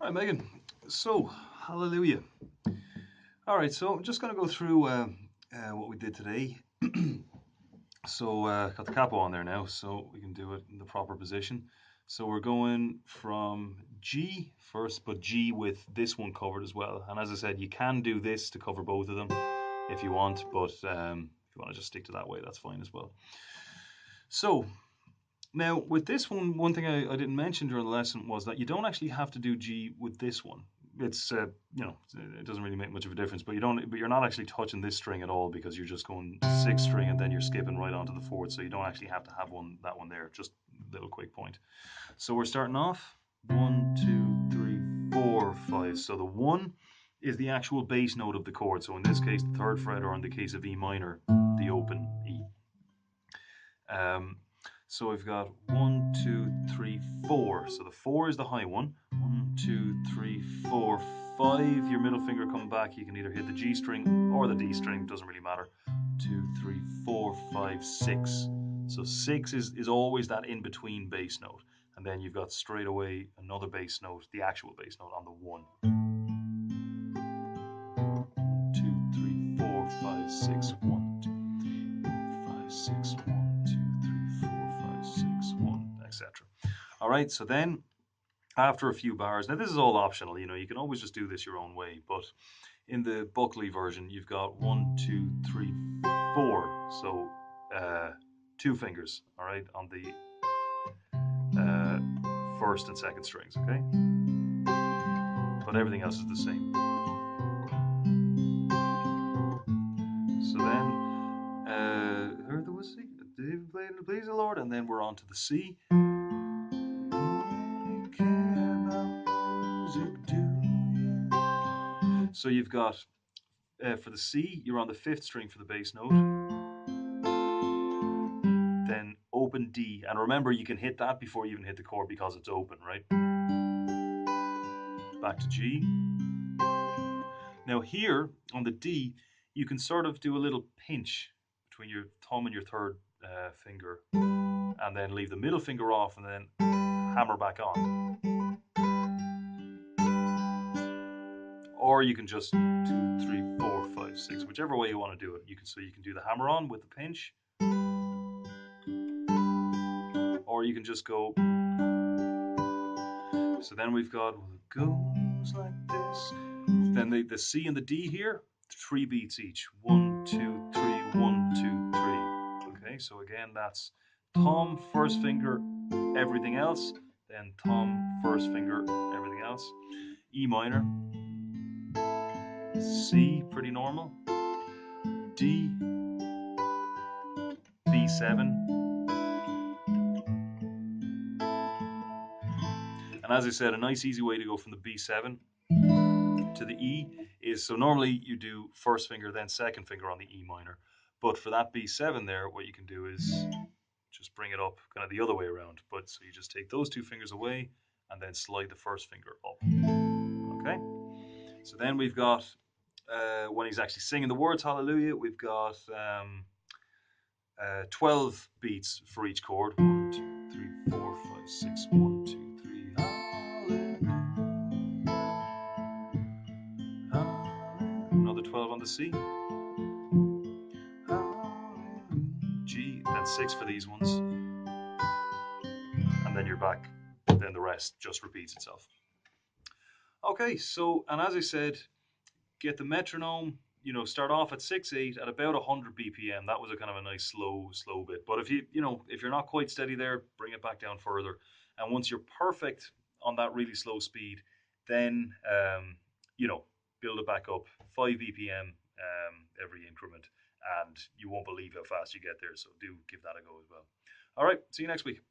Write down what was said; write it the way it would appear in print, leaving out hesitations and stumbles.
All right, Megan. So, hallelujah. All right, so I'm just going to go through what we did today. Got the capo on there now, so we can do it in the proper position. So, we're going from G first, but G with this one covered as well. And as I said, you can do this to cover both of them if you want, but if you want to just stick to that way, that's fine as well. So, now, with this one thing I didn't mention during the lesson was that you don't actually have to do G with this one. It's it doesn't really make much of a difference, but you're not actually touching this string at all because you're just going sixth string and then you're skipping right onto the fourth, so you don't actually have to have that one there. Just a little quick point. So we're starting off 1, 2, 3, 4, 5. So the 1 is the actual bass note of the chord. So in this case, the third fret, or in the case of E minor, the open E. So we've got 1, 2, 3, 4. So the 4 is the high one. 1, 2, 3, 4, 5. Your middle finger coming back. You can either hit the G string or the D string. Doesn't really matter. 2, 3, 4, 5, 6. So 6 is always that in between bass note. And then you've got straight away another bass note, the actual bass note on the 1. 2, 3, 4, 5, 6, 1, 2, 5, 6, 1, 2, 3, 4, 5, 6, 1, etc. All right, so then after a few bars, now this is all optional, you can always just do this your own way, but in the Buckley version, you've got 1, 2, 3, 4. So two fingers, all right, on the first and second strings, okay? But everything else is the same. So then, heard the whiskey, David played to please the Lord, and then we're on to the C. So you've got, for the C, you're on the fifth string for the bass note. Then open D. And remember, you can hit that before you even hit the chord because it's open, right? Back to G. Now here, on the D, you can sort of do a little pinch between your thumb and your third finger, and then leave the middle finger off and then hammer back on. Or you can just 2, 3, 4, 5, 6, whichever way you want to do it. You can do the hammer on with the pinch, or you can just go. So then we've got, well, it goes like this. Then the C and the D here, 3 beats each. 1, 2, 3, 1, 2, 3. Okay, so again, that's thumb, first finger, everything else. Then thumb, first finger, everything else. E minor. C, pretty normal. D, B7. And as I said, a nice easy way to go from the B7 to the E is, so normally you do first finger, then second finger on the E minor. But for that B7 there, what you can do is just bring it up kind of the other way around. But so you just take those two fingers away and then slide the first finger up. Okay? So then we've got, when he's actually singing the words hallelujah, we've got 12 beats for each chord. 1, 2, 3, 4, 5, 6, 1, 2, 3, hallelujah. Another 12 on the C. G, then 6 for these ones. And then you're back. Then the rest just repeats itself. Okay, so, and as I said, get the metronome, start off at 6/8 at about 100 BPM. That was a kind of a nice slow bit. But if if you're not quite steady there, bring it back down further. And once you're perfect on that really slow speed, then build it back up 5 BPM every increment, and you won't believe how fast you get there. So do give that a go as well. All right, see you next week.